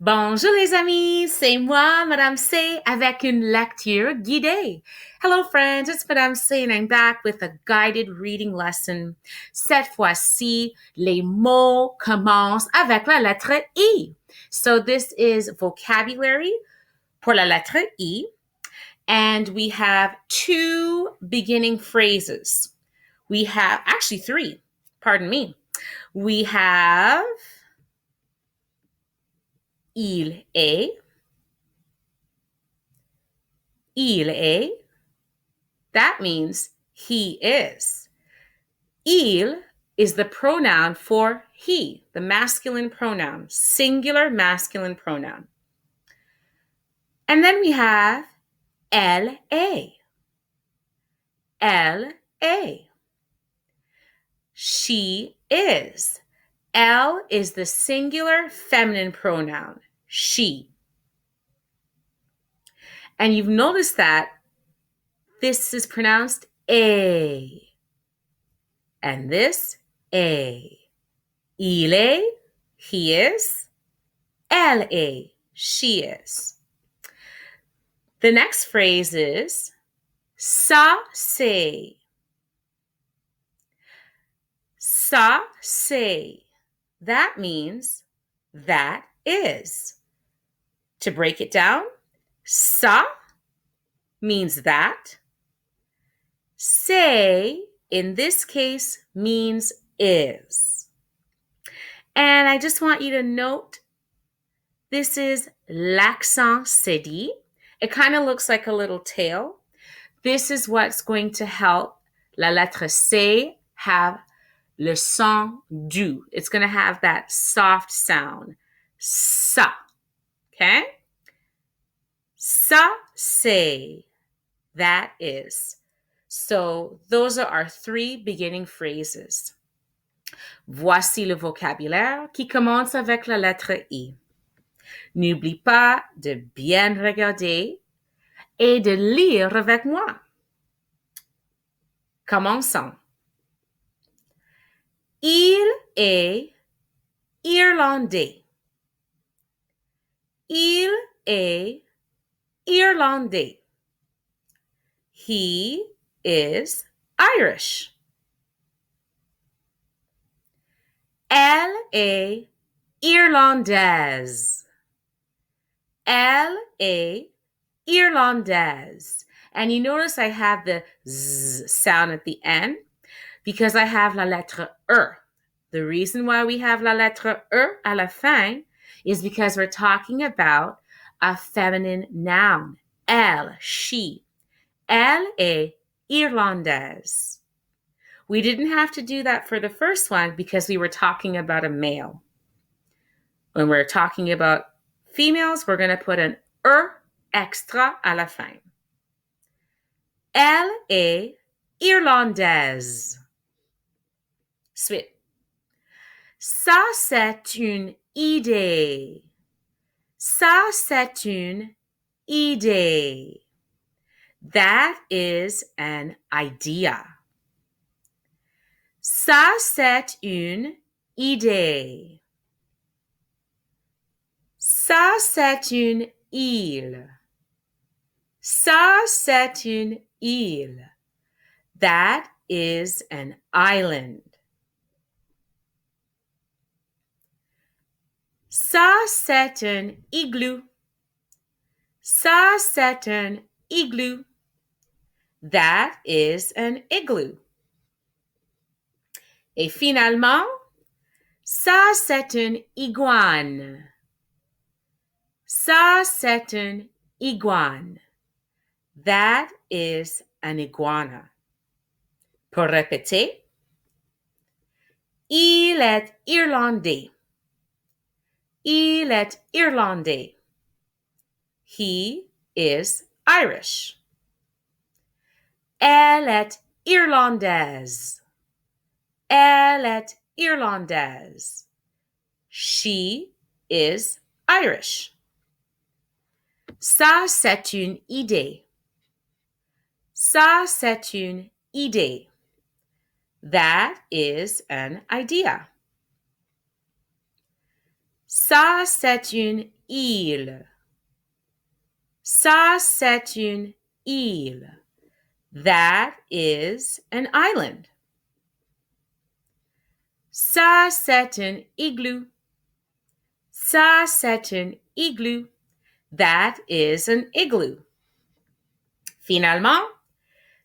Bonjour les amis, c'est moi, Madame C, avec une lecture guidée. Hello friends, it's Madame C and I'm back with a guided reading lesson. Cette fois-ci, les mots commencent avec la lettre I. So this is vocabulary pour la lettre I, and we have two beginning phrases. We have, actually three, pardon me. We have il est, il est. That means he is. Il is the pronoun for he, the masculine pronoun, singular masculine pronoun. And then we have elle est. Elle est. She is. Elle is the singular feminine pronoun, she. And you've noticed that this is pronounced a. And this a. Il est, he is. Elle est, she is. The next phrase is ça c'est. Ça c'est. That means that is. To break it down, ça means that. C'est, in this case, means is. And I just want you to note, this is l'accent cédé. It kind of looks like a little tail. This is what's going to help la lettre C have le son du. It's going to have that soft sound. Ça. Okay? Ça c'est. That is. So those are our three beginning phrases. Voici le vocabulaire qui commence avec la lettre I. N'oublie pas de bien regarder et de lire avec moi. Commençons. Il est irlandais. Il est irlandais. He is Irish. Elle est irlandaise. Elle est irlandaise. And you notice I have the z sound at the end because I have la lettre E. The reason why we have la lettre E à la fin is because we're talking about a feminine noun. Elle, she. Elle est irlandaise. We didn't have to do that for the first one because we were talking about a male. When we're talking about females, we're going to put an extra à la fin. Elle est irlandaise. Suite. Ça, c'est une idée. Ça, c'est une idée. That is an idea. Ça, c'est une idée. Ça, c'est une île. Ça, c'est une île. That is an island. Ça, c'est un igloo. Ça, c'est un igloo. That is an igloo. Et finalement, ça, c'est une iguane. Ça, c'est une iguane. That is an iguana. Pour répéter, il est irlandais. Il est irlandais. He is Irish. Elle est irlandaise. Elle est irlandaise. She is Irish. Ça, c'est une idée. Ça, c'est une idée. That is an idea. Ça, c'est une île. Ça, c'est une île. That is an island. Ça, c'est un igloo. Ça, c'est un igloo. That is an igloo. Finalement,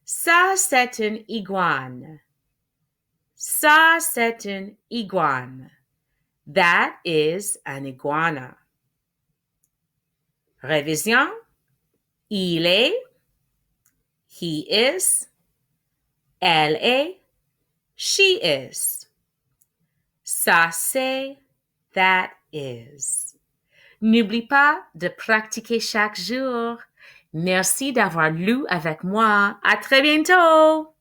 ça, c'est une iguane. Ça, c'est une iguane. That is an iguana. Révision. Il est. He is. Elle est. She is. Ça, c'est. That is. N'oublie pas de pratiquer chaque jour. Merci d'avoir lu avec moi. À très bientôt!